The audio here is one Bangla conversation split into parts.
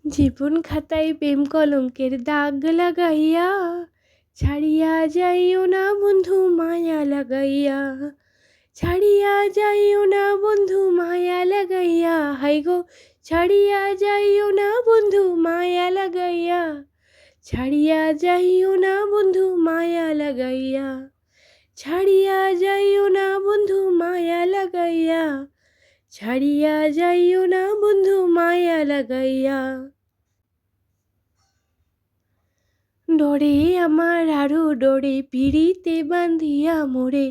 জীবন খাতায় প্রেম কলঙ্কের দাগ লাগাইয়া ছাড়িয়া যাইও না বন্ধু মায়া লাগাইয়া, ছাড়িয়া যাইও না বন্ধু মায়া লাগাইয়া, হাই গো ছাড়িয়া যাইও না বন্ধু মায়া লাগাইয়া, ছাড়িয়া যাইও না বন্ধু মায়া লাগাইয়া, ছাড়িয়া যাইও না বন্ধু মায়া লাগাইয়া, ছাড়িয়া যাইও না বন্ধু মায়া লাগাইয়া। ডরে আমার আরো ডরে পিড়িতে বান্ধিয়া মোরে,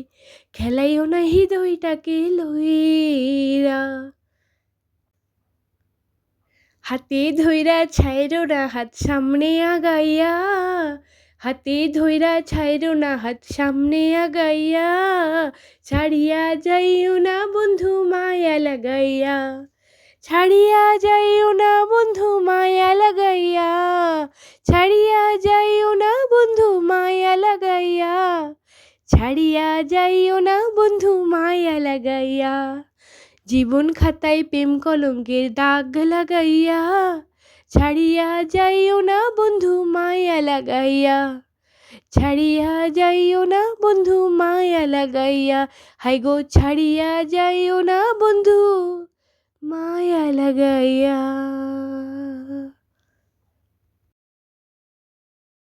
খেলাইও না হৃদয়টাকে লইরা, হাতে ধইরা ছাইরো না হাত সামনে আগাইয়া, হাতে ধইরা ছাইরো না হাত সামনে আগাইয়া, ছাড়িয়া যাইও না বন্ধু মায়া লাগাইয়া, ছাড়িয়া যাইও না বন্ধু মায়া লাগাইয়া, ছাড়িয়া যাইও না বন্ধু মায়া লাগাইয়া, ছাড়িয়া যাইও না বন্ধু মায়া লাগাইয়া। জীবন খাতায় প্রেম কলঙ্কের দাগ লাগাইয়া ছাড়িয়া যাইও না বন্ধু মায়া লাগাইয়া, ছাড়িয়া যাইও না বন্ধু মায়া লাগাইয়া, হাই গো ছাড়িয়া যাইও না বন্ধু মায়া লাগাইয়া।